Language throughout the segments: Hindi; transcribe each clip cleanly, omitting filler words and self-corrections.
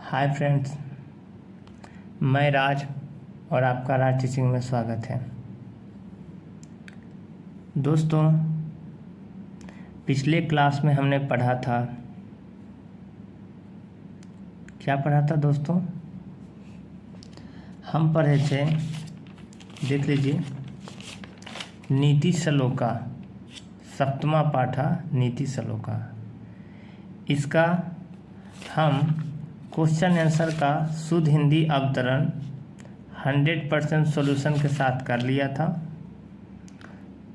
हाय फ्रेंड्स, मैं राज और आपका राज टीचिंग में स्वागत है। दोस्तों, पिछले क्लास में हमने पढ़ा था, क्या पढ़ा था दोस्तों? हम पढ़े थे, देख लीजिए, नीति श्लोका, सप्तमा पाठा नीति श्लोका। इसका हम क्वेश्चन आंसर का शुद्ध हिंदी अवतरण 100% सॉल्यूशन के साथ कर लिया था।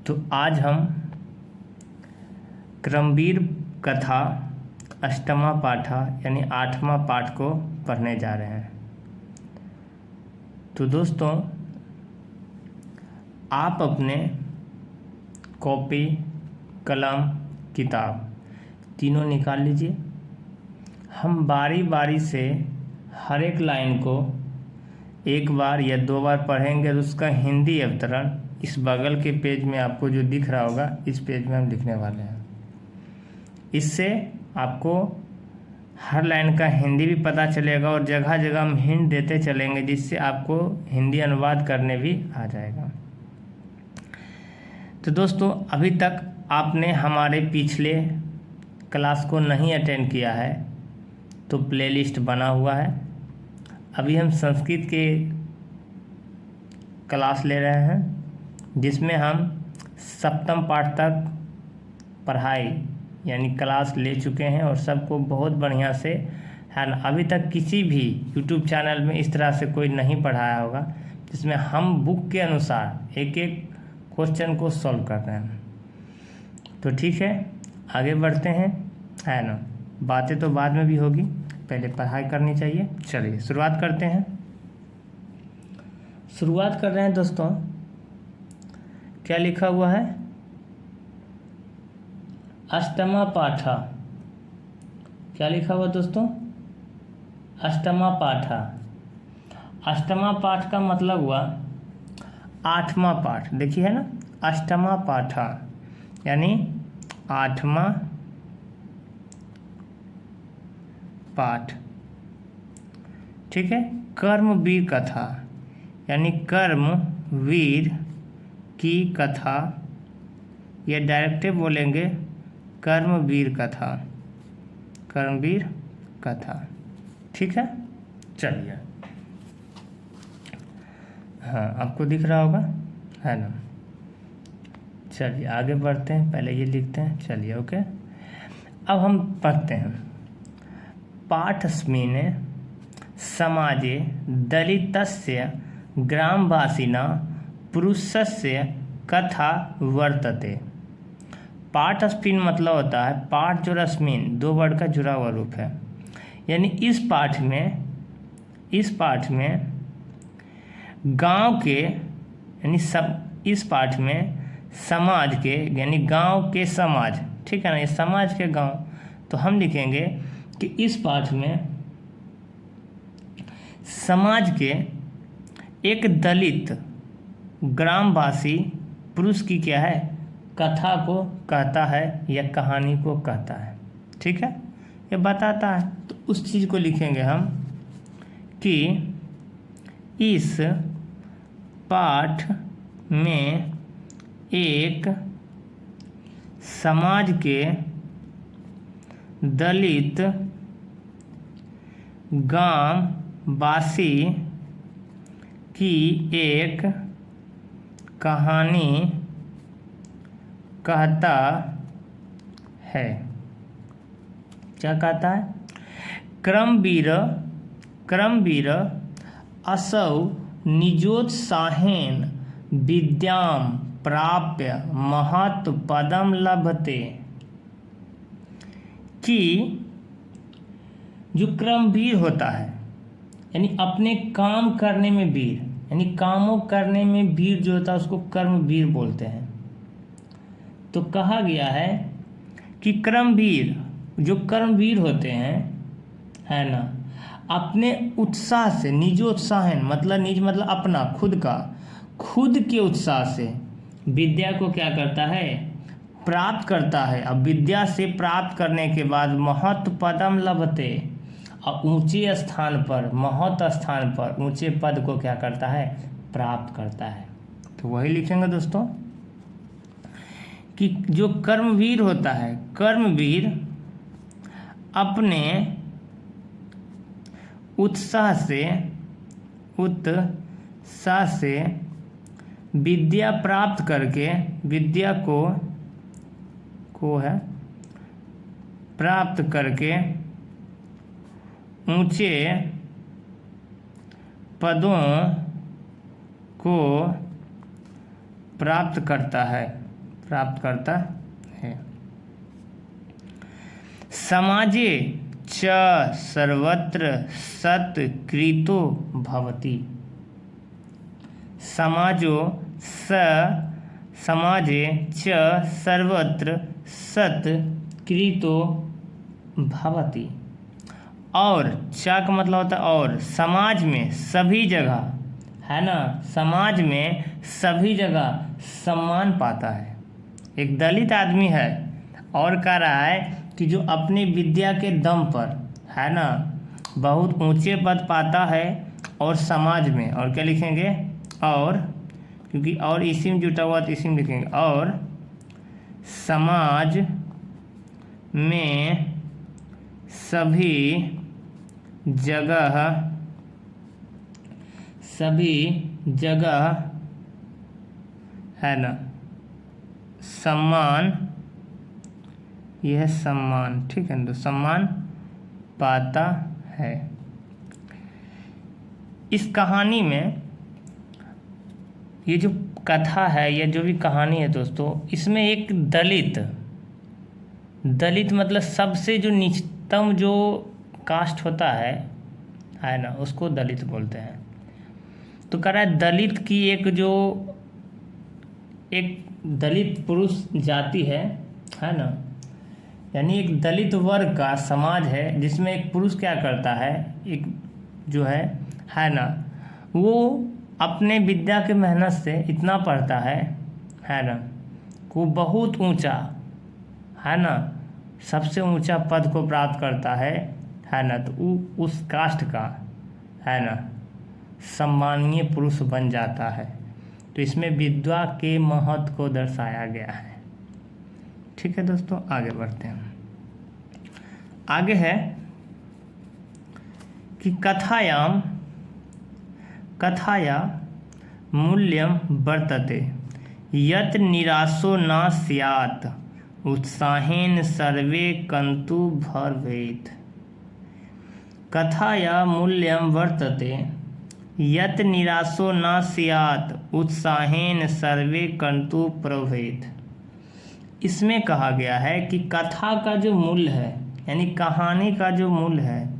तो आज हम क्रमवीर कथा अष्टमा पाठा यानी 8वां पाठ को पढ़ने जा रहे हैं। तो दोस्तों, आप अपने कॉपी, कलम, किताब तीनों निकाल लीजिए। हम बारी बारी से हर एक लाइन को एक बार या दो बार पढ़ेंगे और उसका हिंदी अवतरण इस बगल के पेज में आपको जो दिख रहा होगा, इस पेज में हम लिखने वाले हैं। इससे आपको हर लाइन का हिंदी भी पता चलेगा और जगह जगह हम हिंट देते चलेंगे, जिससे आपको हिंदी अनुवाद करने भी आ जाएगा। तो दोस्तों, अभी तक आपने हमारे पिछले क्लास को नहीं अटेंड किया है तो प्लेलिस्ट बना हुआ है। अभी हम संस्कृत के क्लास ले रहे हैं, जिसमें हम सप्तम पाठ तक पढ़ाई यानी क्लास ले चुके हैं और सबको बहुत बढ़िया से है ना। अभी तक किसी भी यूट्यूब चैनल में इस तरह से कोई नहीं पढ़ाया होगा, जिसमें हम बुक के अनुसार एक एक क्वेश्चन को सॉल्व कर रहे हैं। तो ठीक है, आगे बढ़ते हैं, है ना। बातें तो बाद में भी होगी, पहले पढ़ाई करनी चाहिए। चलिए शुरुआत करते हैं। शुरुआत कर रहे हैं दोस्तों, क्या लिखा हुआ है? अष्टमा पाठा। क्या लिखा हुआ दोस्तों? अष्टमा पाठा। अष्टमा पाठ का मतलब हुआ 8वां पाठ। देखिए है ना, अष्टमा पाठा यानी 8वां पाठ। ठीक है। कर्मवीर कथा यानी कर्मवीर की कथा, या डायरेक्टिव बोलेंगे कर्मवीर कथा, कर्मवीर कथा। ठीक है। चलिए, हाँ आपको दिख रहा होगा, है ना। चलिए आगे बढ़ते हैं, पहले ये लिखते हैं। चलिए ओके, अब हम पढ़ते हैं। पाठस्मिन् समाजे दलितस्य ग्रामवासिना पुरुषस्य कथा वर्तते। पाठस्मिन् मतलब होता है पाठ जो रस्मिन, दो वर्ड का जुड़ा हुआ रूप है। यानी इस पाठ में गांव के यानी सब, इस पाठ में समाज के यानी गांव के समाज, ठीक है ना, ये समाज के गांव। तो हम लिखेंगे कि इस पाठ में समाज के एक दलित ग्रामवासी पुरुष की क्या है, कथा को कहता है या कहानी को कहता है। ठीक है, ये बताता है। तो उस चीज़ को लिखेंगे हम कि इस पाठ में एक समाज के दलित गांववासी की एक कहानी कहता है। क्या कहता है? क्रमवीर असौ निजोत्साहेन विद्यां प्राप्य महत् पदम लभते। कि जो क्रमवीर होता है यानी अपने काम करने में वीर, यानी कामों करने में वीर जो होता है उसको कर्मवीर बोलते हैं। तो कहा गया है कि क्रमवीर, जो कर्मवीर होते हैं, है ना, अपने उत्साह से, निजोत्साहन मतलब निज मतलब अपना, खुद का, खुद के उत्साह से विद्या को क्या करता है, प्राप्त करता है। अब विद्या से प्राप्त करने के बाद महत् पदम लभते, और ऊंचे स्थान पर, महत स्थान पर ऊंचे पद को क्या करता है, प्राप्त करता है। तो वही लिखेंगे दोस्तों कि जो कर्मवीर होता है, कर्मवीर अपने उत्साह से विद्या प्राप्त करके, विद्या को है प्राप्त करके ऊंचे पदों को प्राप्त करता है। समाजे च सर्वत्र सत्कृतो भवति। समाजे च सर्वत्र सत्कृतो भवति। और च का मतलब होता है और, समाज में सभी जगह, है ना, समाज में सभी जगह सम्मान पाता है। एक दलित आदमी है और कह रहा है कि जो अपनी विद्या के दम पर, है ना, बहुत ऊंचे पद पाता है और समाज में, और क्या लिखेंगे, और, क्योंकि और इसी में जुटा हुआ तो इसी में लिखेंगे, और समाज में सभी जगह है ना सम्मान, यह सम्मान, ठीक है ना, तो सम्मान पाता है। इस कहानी में ये जो कथा है या जो भी कहानी है दोस्तों, इसमें एक दलित मतलब सबसे जो निचतम जो कास्ट होता है ना, उसको दलित बोलते हैं। तो कह रहा है दलित की एक दलित पुरुष जाति है ना, यानी एक दलित वर्ग का समाज है जिसमें एक पुरुष क्या करता है, एक जो है ना, वो अपने विद्या के मेहनत से इतना पढ़ता है ना, वो बहुत ऊंचा, है ना, सबसे ऊंचा पद को प्राप्त करता है ना, तो वो उस कास्ट का, है ना, सम्मानीय पुरुष बन जाता है। तो इसमें विद्या के महत्व को दर्शाया गया है। ठीक है दोस्तों, आगे बढ़ते हैं। आगे है कि कथाया मूल्यं वर्तते यत् निराशो न स्यात् उत्साहेन सर्वे कन्तु भवेत्। कथाया मूल्यं वर्तते यत् निराशो न स्यात् उत्साहेन सर्वे कन्तु भवेत्। इसमें कहा गया है कि कथा का जो मूल्य है, यानी कहानी का जो मूल्य है,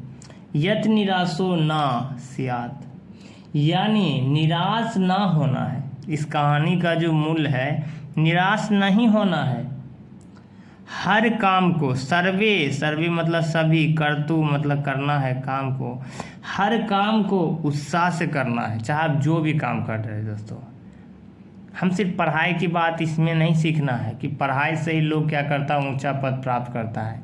यत् निराशो न स्यात्, यानी निराश ना होना है। इस कहानी का जो मूल्य है, निराश नहीं होना है। हर काम को, सर्वे मतलब सभी, कर्तु मतलब करना है काम को, हर काम को उत्साह से करना है, चाहे आप जो भी काम कर रहे हैं दोस्तों। हम सिर्फ पढ़ाई की बात इसमें नहीं सीखना है कि पढ़ाई से ही लोग क्या करता है, ऊंचा पद प्राप्त करता है।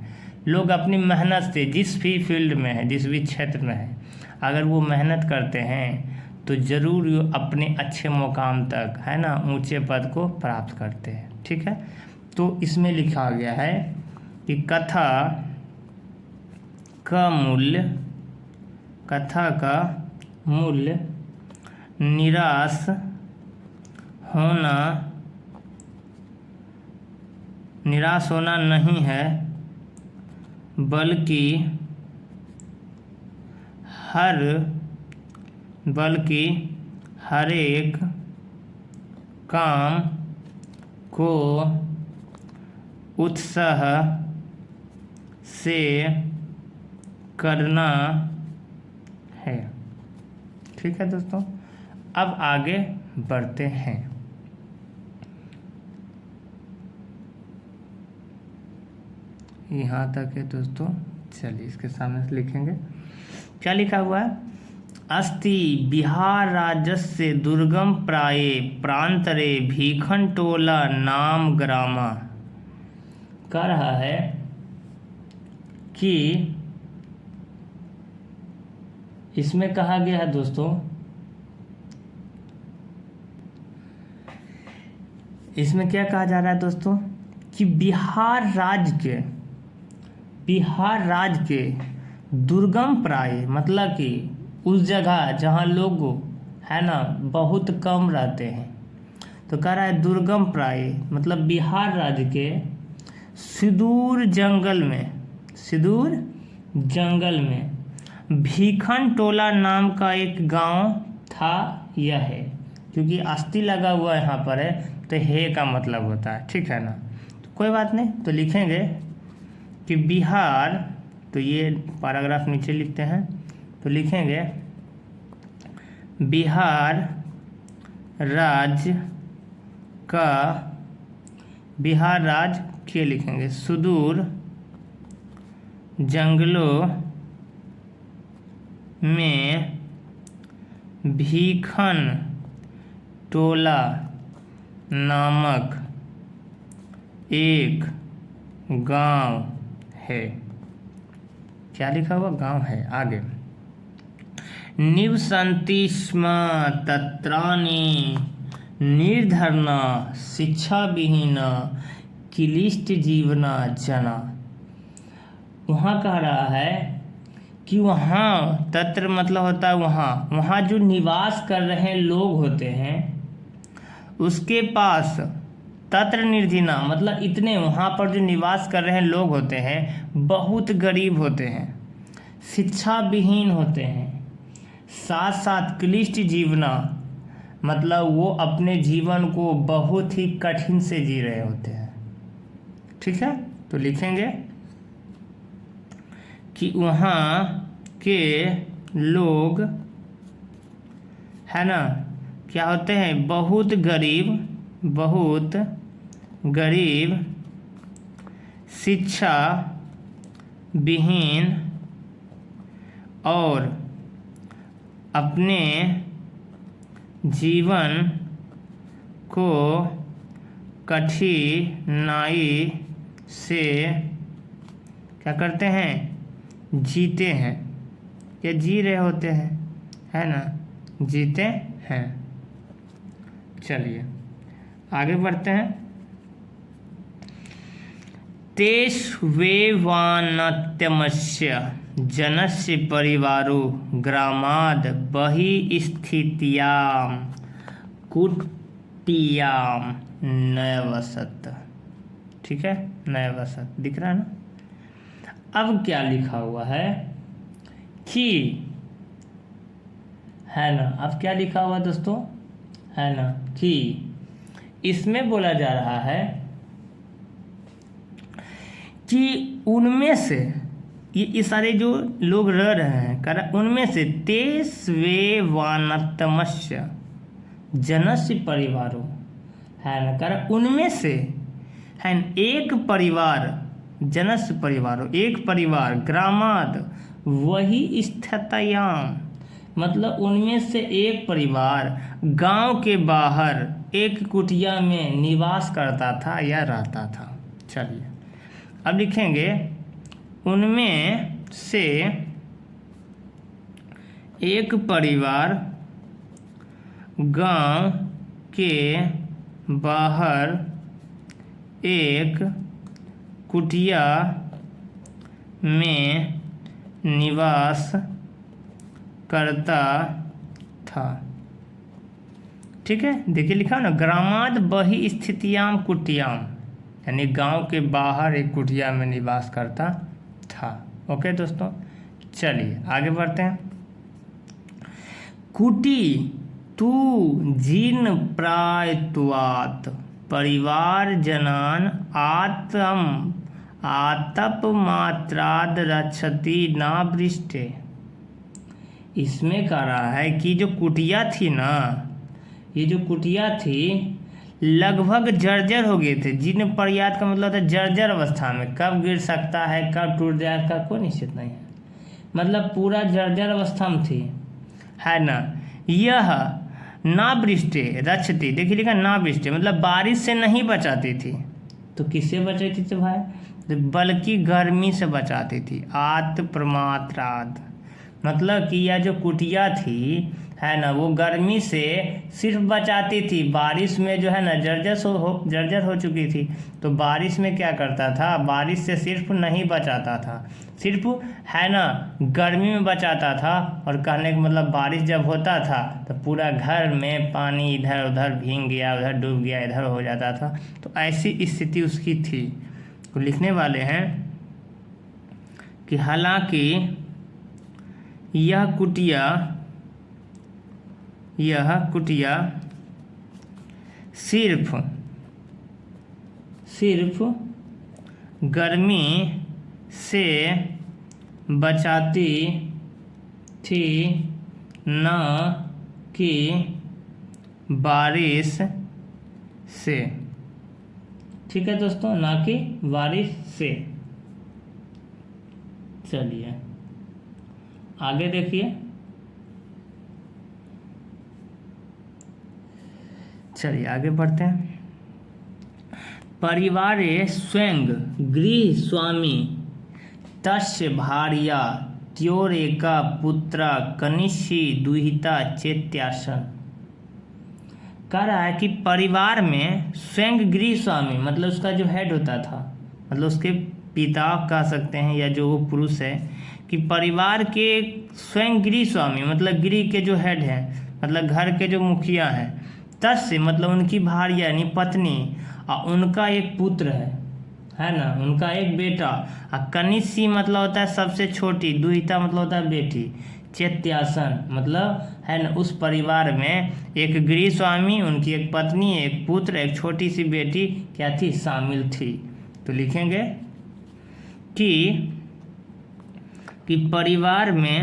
लोग अपनी मेहनत से, जिस भी फील्ड में है, जिस भी क्षेत्र में है, अगर वो मेहनत करते हैं तो ज़रूर अपने अच्छे मुकाम तक, है ना, ऊंचे पद को प्राप्त करते हैं। ठीक है, तो इसमें लिखा गया है कि कथा का मूल्य निराश होना नहीं है, बल्कि हर एक काम को उत्साह से करना है। ठीक है दोस्तों, अब आगे बढ़ते हैं। यहाँ तक है दोस्तों, चलिए इसके सामने से लिखेंगे। क्या लिखा हुआ है? अस्ति बिहार राज्यस्य दुर्गम प्राये प्रांतरे भीखनटोला नाम ग्रामा। कह रहा है कि इसमें कहा गया है दोस्तों, इसमें क्या कहा जा रहा है दोस्तों कि बिहार राज्य के दुर्गम प्राय, मतलब कि उस जगह जहाँ लोग है ना बहुत कम रहते हैं, तो कह रहा है दुर्गम प्राय मतलब बिहार राज्य के सुदूर जंगल में भीखन टोला नाम का एक गांव था। यह है, क्योंकि अस्थि लगा हुआ यहाँ पर है तो हे का मतलब होता है, ठीक है ना। तो कोई बात नहीं, तो लिखेंगे कि बिहार, तो ये पैराग्राफ नीचे लिखते हैं, तो लिखेंगे बिहार राज्य के लिखेंगे सुदूर जंगलों में भीखन टोला नामक एक गांव है। क्या लिखा हुआ? गांव है। आगे, निवसन्ति स्म तत्राणि निर्धना शिक्षा विहीन क्लिष्ट जीवना जना। वहाँ कह रहा है कि वहाँ, तत्र मतलब होता है वहाँ जो निवास कर रहे लोग होते हैं उसके पास, तत्र निर्धना मतलब इतने, वहाँ पर जो निवास कर रहे लोग होते हैं बहुत गरीब होते हैं, शिक्षा विहीन होते हैं, साथ साथ क्लिष्ट जीवना मतलब वो अपने जीवन को बहुत ही कठिन से जी रहे होते हैं। ठीक है, तो लिखेंगे कि वहाँ के लोग है ना क्या होते हैं, बहुत गरीब शिक्षा विहीन और अपने जीवन को कठिनाई से क्या करते हैं, जीते हैं या जी रहे होते हैं, है ना, जीते हैं। चलिए आगे बढ़ते हैं। तेष्वेवान्नत्यमस्य जनस्य परिवारो ग्रामाद् बहिस्थित्यां कुटियां नवसत। ठीक है, नवसत दिख रहा है ना। अब क्या लिखा हुआ है कि, है ना, अब क्या लिखा हुआ दोस्तों, है ना, कि इसमें बोला जा रहा है कि उनमें से ये सारे जो लोग रह रहे हैं कर, उनमें से तेष्वेवान्नतमस्य जनस्य परिवारों, है ना, कर उनमें से है एक परिवार, जनस्य परिवारों एक परिवार, ग्रामाद वही स्थितयाम मतलब उनमें से एक परिवार गांव के बाहर एक कुटिया में निवास करता था या रहता था। चलिए अब लिखेंगे उनमें से एक परिवार गांव के बाहर एक कुटिया में निवास करता था। ठीक है, देखिए लिखा है ना, ग्रामाद बहि स्थितियाम कुटियाम, यानी गांव के बाहर एक कुटिया में निवास करता था। ओके दोस्तों, चलिए आगे बढ़ते हैं। कुटी तू जीर्ण प्रायत्वात् परिवार जनान आतप मात्राद रक्षति नावृष्टे। इसमें कह रहा है कि जो कुटिया थी ना, ये जो कुटिया थी लगभग जर्जर हो गए थे। जीर्ण पर्यात का मतलब था जर्जर अवस्था में, कब गिर सकता है कब टूट जाए का कोई निश्चित नहीं है, मतलब पूरा जर्जर अवस्था में थी, है ना। यह नावृष्टे रक्षति, देखिए लिखा नावृष्टे मतलब बारिश से नहीं बचाती थी, तो किससे बचाती थी भाई, बल्कि गर्मी से बचाती थी। आत प्रमात्राद मतलब कि यह जो कुटिया थी है ना, वो गर्मी से सिर्फ बचाती थी। बारिश में जो है ना जर्जर हो चुकी थी, तो बारिश में क्या करता था, बारिश से सिर्फ नहीं बचाता था, सिर्फ है ना गर्मी में बचाता था। और कहने का मतलब बारिश जब होता था तो पूरा घर में पानी इधर उधर भीग गया, उधर डूब गया, इधर हो जाता था। तो ऐसी स्थिति उसकी थी। तो लिखने वाले हैं कि हालांकि यह कुटिया सिर्फ गर्मी से बचाती थी, न कि बारिश से। ठीक है दोस्तों, ना कि बारिश से। चलिए आगे देखिए। चलिए आगे बढ़ते हैं। परिवारे स्वयं गृह स्वामी तस्य भार्या त्योरेका पुत्रा कनिष्यि दुहिता चेत्यासन। कह रहा है कि परिवार में स्वयं गृह स्वामी मतलब उसका जो हेड होता था, मतलब उसके पिता कह सकते हैं या जो वो पुरुष है, कि परिवार के स्वयं गृह स्वामी मतलब गृह के जो हेड हैं, मतलब घर के जो मुखिया हैं, तस्य मतलब उनकी भार्या यानी पत्नी, और उनका एक पुत्र है ना, उनका एक बेटा। और कनिष्यि मतलब होता है सबसे छोटी, दुहिता मतलब होता है बेटी, चेत्यासन मतलब है ना उस परिवार में एक गृह स्वामी, उनकी एक पत्नी, एक पुत्र, एक छोटी सी बेटी क्या थी, शामिल थी। तो लिखेंगे कि परिवार में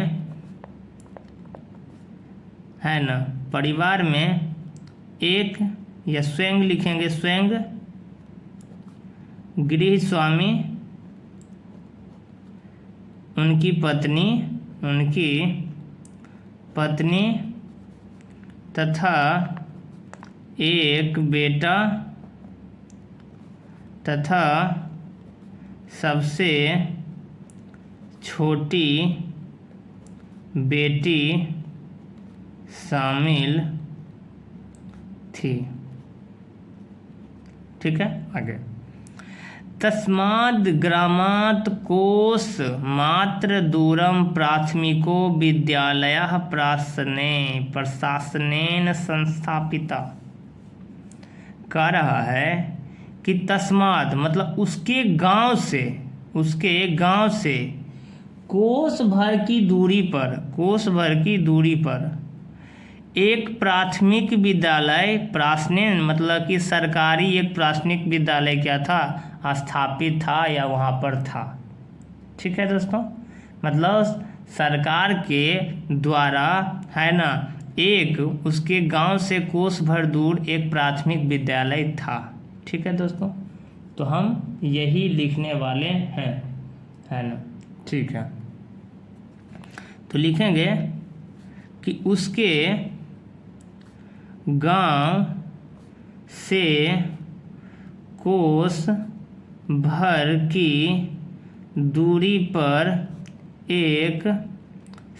है ना, परिवार में एक, या स्वयं लिखेंगे, स्वयं गृह स्वामी, उनकी पत्नी तथा एक बेटा तथा सबसे छोटी बेटी शामिल थी। ठीक है, आगे। तस्माद् ग्रामात् कोश मात्र दूरम प्राथमिको विद्यालयः प्रशासनेन संस्थापिता। कह रहा है कि तस्माद् मतलब उसके गांव से कोस भर की दूरी पर एक प्राथमिक विद्यालय, प्रासनेन मतलब कि सरकारी एक प्राथमिक विद्यालय क्या था, स्थापित था या वहाँ पर था। ठीक है दोस्तों, मतलब सरकार के द्वारा है ना एक उसके गांव से कोस भर दूर एक प्राथमिक विद्यालय था। ठीक है दोस्तों, तो हम यही लिखने वाले हैं, है ना। ठीक है, तो लिखेंगे कि उसके गांव से कोस भर की दूरी पर एक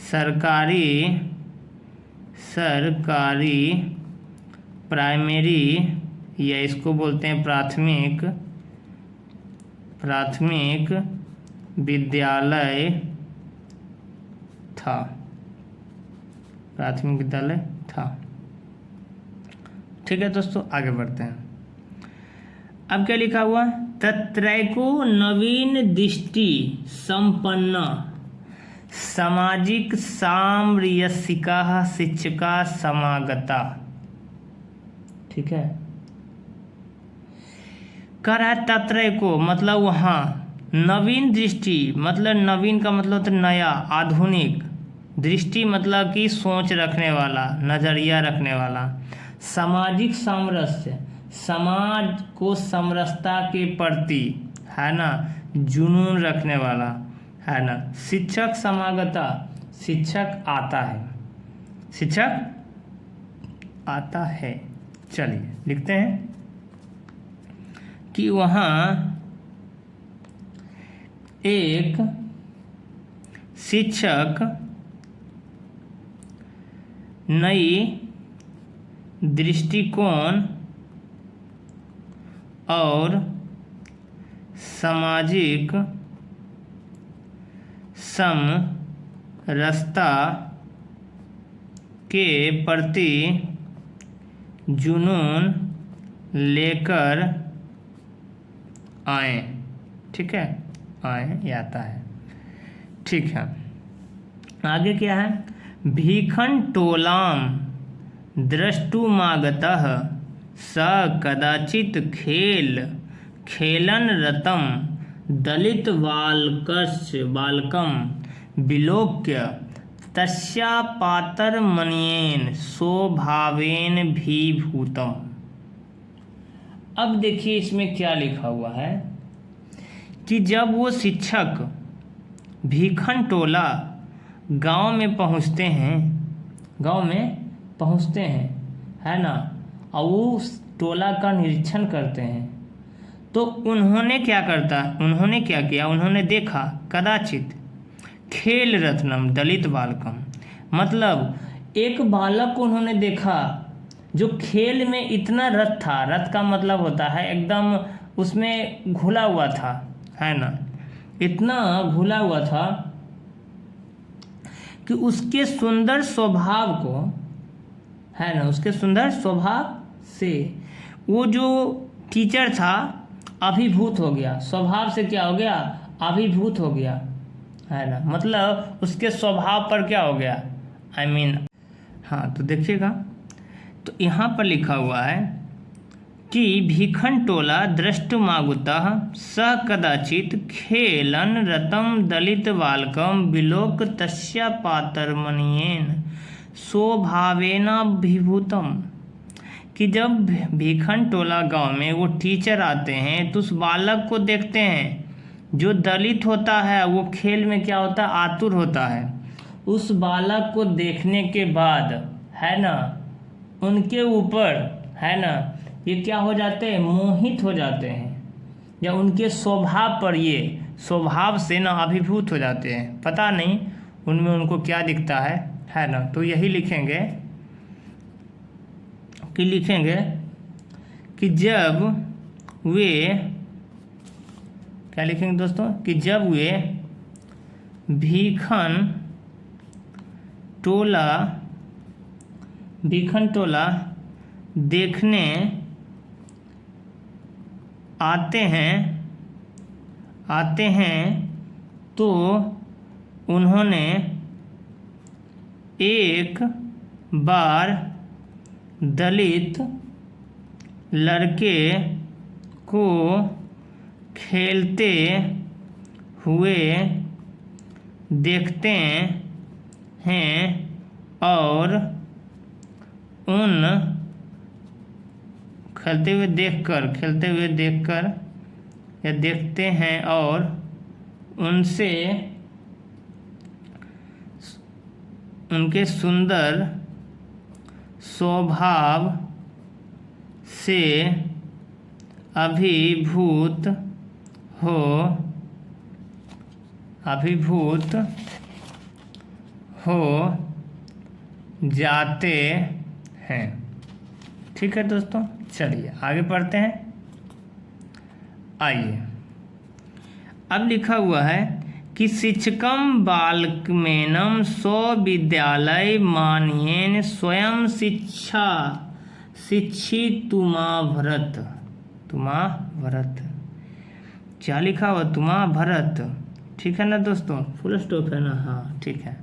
सरकारी प्राइमरी, या इसको बोलते हैं प्राथमिक विद्यालय था। ठीक है दोस्तों, आगे बढ़ते हैं। अब क्या लिखा हुआ, तत्रैको नवीन दृष्टि संपन्न सामाजिक सामरस्यिका शिक्षका समागता। ठीक है, कह रहा है तत्रैको मतलब वहाँ, नवीन दृष्टि मतलब नवीन का मतलब तो नया, आधुनिक, दृष्टि मतलब कि सोच रखने वाला, नजरिया रखने वाला, सामाजिक सामरस्य समाज को समरसता के प्रति है ना जुनून रखने वाला, है ना। शिक्षक समागता शिक्षक आता है। चलिए लिखते हैं कि वहाँ एक शिक्षक नई दृष्टिकोण और सामाजिक समरसता के प्रति जुनून लेकर आए। ठीक है, आए ये आता है। ठीक है, आगे क्या है? भीखन टोलाम द्रष्टुमागतः स कदाचित खेलन रतम दलित बालकम विलोक्य तस्यापातरमणियेन स्वभावेन भीभूतम। अब देखिए इसमें क्या लिखा हुआ है कि जब वो शिक्षक भीखन टोला गांव में पहुंचते हैं, है ना, और उस टोला का निरीक्षण करते हैं, तो उन्होंने क्या किया? उन्होंने देखा कदाचित खेल रत्नम दलित बालकम, मतलब एक बालक को उन्होंने देखा जो खेल में इतना रत था। रत का मतलब होता है एकदम उसमें घुला हुआ था, है ना, इतना घुला हुआ था कि उसके सुंदर स्वभाव को, है ना, उसके सुंदर स्वभाव से वो जो टीचर था अभिभूत हो गया। स्वभाव से क्या हो गया? अभिभूत हो गया, है ना, मतलब उसके स्वभाव पर क्या हो गया? हाँ, तो देखिएगा, तो यहाँ पर लिखा हुआ है कि भीखन टोला दृष्टुमागतः स कदाचित खेलन रतम दलित बालकम विलोक तस्य पातरमणियेन स्वभावेनाभिभूतम, कि जब भीखन टोला गांव में वो टीचर आते हैं तो उस बालक को देखते हैं जो दलित होता है, वो खेल में क्या होता है? आतुर होता है। उस बालक को देखने के बाद, है ना, उनके ऊपर, है ना, ये क्या हो जाते हैं? मोहित हो जाते हैं, या उनके स्वभाव पर ये स्वभाव से ना अभिभूत हो जाते हैं। पता नहीं उनमें उनको क्या दिखता है ना। तो यही लिखेंगे कि जब वे, क्या लिखेंगे दोस्तों? कि जब वे भीखन टोला देखने आते हैं तो उन्होंने एक बार दलित लड़के को खेलते हुए देखते हैं और उन खेलते हुए देखकर या देखते हैं और उनसे उनके सुंदर स्वभाव से अभिभूत हो जाते हैं। ठीक है दोस्तों, चलिए आगे पढ़ते हैं। आइए, अब लिखा हुआ है कि शिक्षकम बालकमेनम स्वविद्यालय मान्येन स्वयं शिक्षी तुमा भरत। क्या लिखा हुआ? तुमा भरत। ठीक है ना दोस्तों, फुल स्टॉप है ना? हाँ, ठीक है।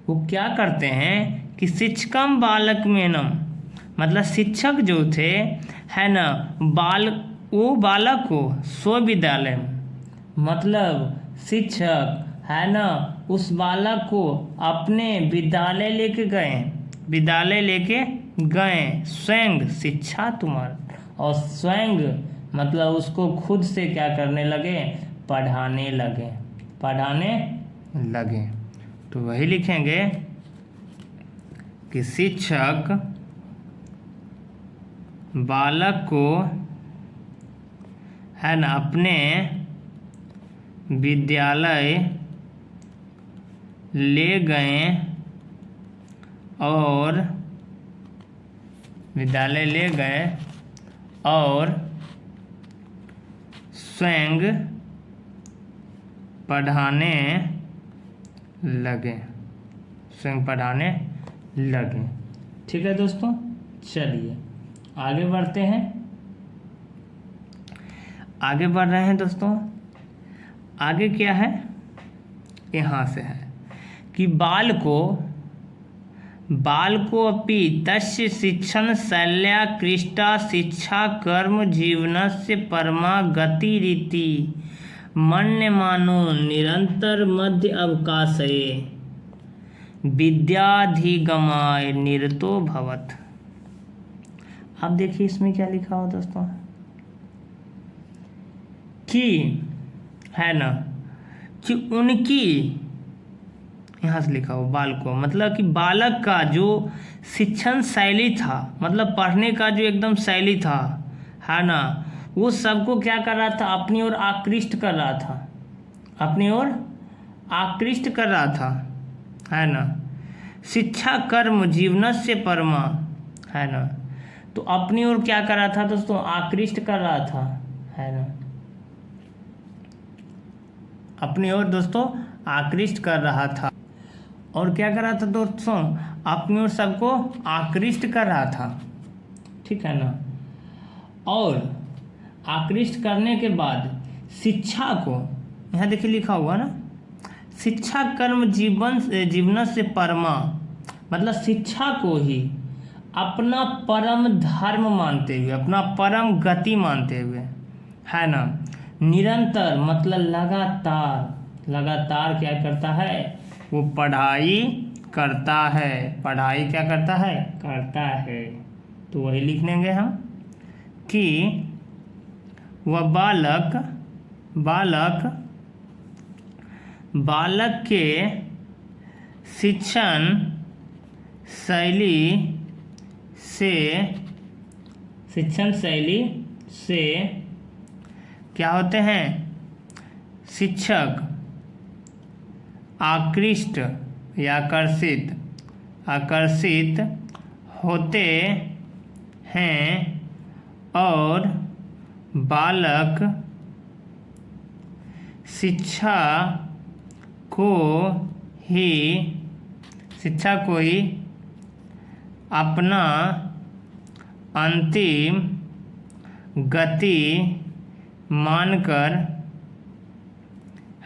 वो क्या करते हैं कि शिक्षकम बालकमेनम, मतलब शिक्षक जो थे, है ना, वो बालक को स्वविद्यालय, मतलब शिक्षक, है ना, उस बालक को अपने विद्यालय लेके गए स्वयं शिक्षा तुम्हारा, और स्वयं मतलब उसको खुद से क्या करने लगे? पढ़ाने लगे। तो वही लिखेंगे कि शिक्षक बालक को, है ना, अपने विद्यालय ले गए और विद्यालय ले गए और स्वयं पढ़ाने लगे, स्वयं पढ़ाने लगे। ठीक है दोस्तों, चलिए आगे बढ़ते हैं। आगे बढ़ रहे हैं दोस्तों। आगे क्या है, यहाँ से है कि बाल को अपि तस्य शिक्षण शैल्या कृष्टा शिक्षा कर्म जीवनस्य परमा गतिरिति मन्यमानो निरंतर मध्य अवकाशये विद्याधिगमाय निरतो भवत्। अब देखिए इसमें क्या लिखा हो दोस्तों कि है ना कि उनकी, यहाँ से लिखा हो बाल को, मतलब कि बालक का जो शिक्षण शैली था, मतलब पढ़ने का जो एकदम शैली था, है ना, वो सबको क्या कर रहा था, अपनी ओर आकृष्ट कर रहा था, अपनी ओर आकृष्ट कर रहा था, है ना। शिक्षा कर्म जीवनस्य परमा, है ना, तो अपनी ओर क्या कर रहा था दोस्तों, आकृष्ट कर रहा था, है ना, अपनी ओर दोस्तों आकृष्ट कर रहा था। और क्या कर रहा था दोस्तों, अपनी ओर सबको आकृष्ट कर रहा था, ठीक है ना। और आकृष्ट करने के बाद शिक्षा को, यहाँ देखिए लिखा हुआ ना, शिक्षा कर्म जीवन से परमा, मतलब शिक्षा को ही अपना परम धर्म मानते हुए, अपना परम गति मानते हुए, है ना, निरंतर मतलब लगातार क्या करता है, वो पढ़ाई करता है, पढ़ाई क्या करता है। तो वही लिख लेंगे हम कि वह बालक के शिक्षण शैली से क्या होते हैं, शिक्षक आकृष्ट या आकर्षित होते हैं और बालक शिक्षा को ही अपना अंतिम गति मानकर,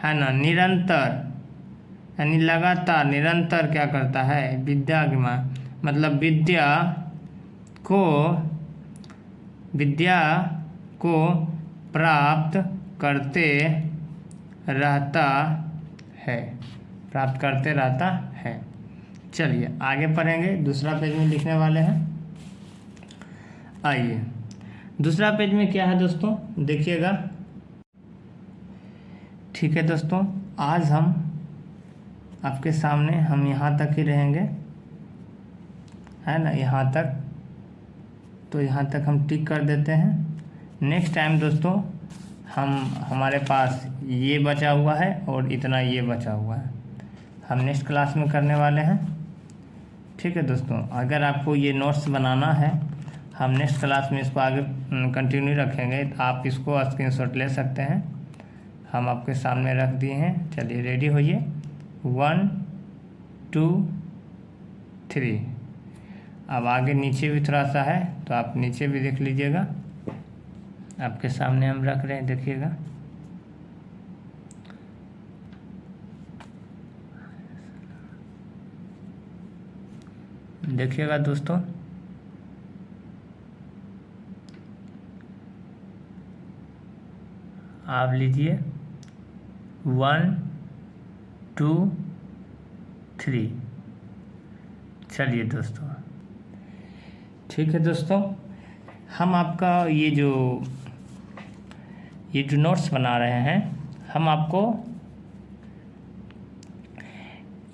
है ना, निरंतर यानी लगातार, निरंतर क्या करता है, विद्या मतलब विद्या को प्राप्त करते रहता है। चलिए आगे पढ़ेंगे, दूसरा पेज में लिखने वाले हैं। आइए दूसरा पेज में क्या है दोस्तों, देखिएगा। ठीक है दोस्तों, आज हम आपके सामने हम यहाँ तक ही रहेंगे, है ना, यहाँ तक। तो यहाँ तक हम टिक कर देते हैं। नेक्स्ट टाइम दोस्तों हमारे पास ये बचा हुआ है और इतना ये बचा हुआ है, हम नेक्स्ट क्लास में करने वाले हैं। ठीक है दोस्तों, अगर आपको ये नोट्स बनाना है, हम नेक्स्ट क्लास में इसको आगे कंटिन्यू रखेंगे, तो आप इसको स्क्रीनशॉट ले सकते हैं, हम आपके सामने रख दिए हैं। चलिए रेडी होइए, 1 2 3। अब आगे नीचे भी थोड़ा सा है, तो आप नीचे भी देख लीजिएगा, आपके सामने हम रख रहे हैं, देखिएगा। देखिएगा दोस्तों, आप लीजिए 1 2 3। चलिए दोस्तों, ठीक है दोस्तों, हम आपका ये जो नोट्स बना रहे हैं, हम आपको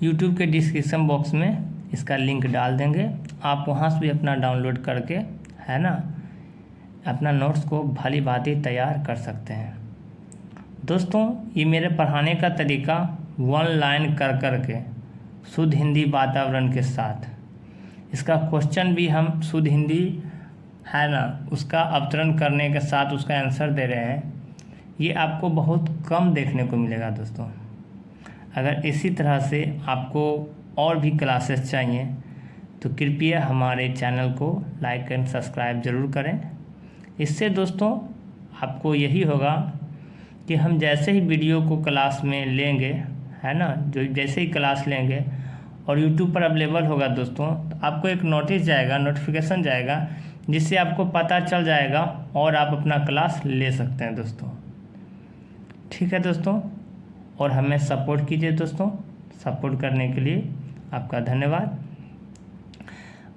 YouTube के डिस्क्रिप्शन बॉक्स में इसका लिंक डाल देंगे, आप वहाँ से भी अपना डाउनलोड करके, है ना, अपना नोट्स को भली भांति तैयार कर सकते हैं। दोस्तों ये मेरे पढ़ाने का तरीका 1 लाइन कर के शुद्ध हिंदी वातावरण के साथ, इसका क्वेश्चन भी हम शुद्ध हिंदी है ना उसका अवतरण करने के साथ उसका आंसर दे रहे हैं। ये आपको बहुत कम देखने को मिलेगा दोस्तों। अगर इसी तरह से आपको और भी क्लासेस चाहिए तो कृपया हमारे चैनल को लाइक एंड सब्सक्राइब ज़रूर करें। इससे दोस्तों आपको यही होगा कि हम जैसे ही वीडियो को क्लास में लेंगे है ना, जो जैसे ही क्लास लेंगे और यूट्यूब पर अवेलेबल होगा दोस्तों, तो आपको एक नोटिस जाएगा, नोटिफिकेशन जाएगा, जिससे आपको पता चल जाएगा और आप अपना क्लास ले सकते हैं दोस्तों। ठीक है दोस्तों, और हमें सपोर्ट कीजिए दोस्तों। सपोर्ट करने के लिए आपका धन्यवाद।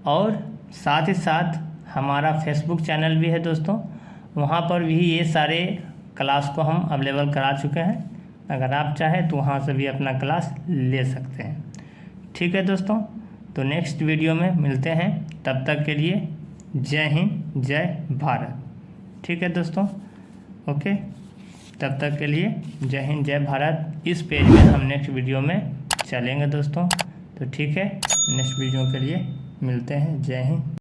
और साथ ही साथ हमारा फेसबुक चैनल भी है दोस्तों, वहाँ पर भी ये सारे क्लास को हम अवेलेबल करा चुके हैं। अगर आप चाहें तो वहाँ से भी अपना क्लास ले सकते हैं। ठीक है दोस्तों, तो नेक्स्ट वीडियो में मिलते हैं। तब तक के लिए जय हिंद, जय भारत। ठीक है दोस्तों, ओके, तब तक के लिए जय हिंद, जय भारत। इस पेज में हम नेक्स्ट वीडियो में चलेंगे दोस्तों। तो ठीक है, नेक्स्ट वीडियो के लिए मिलते हैं। जय हिंद।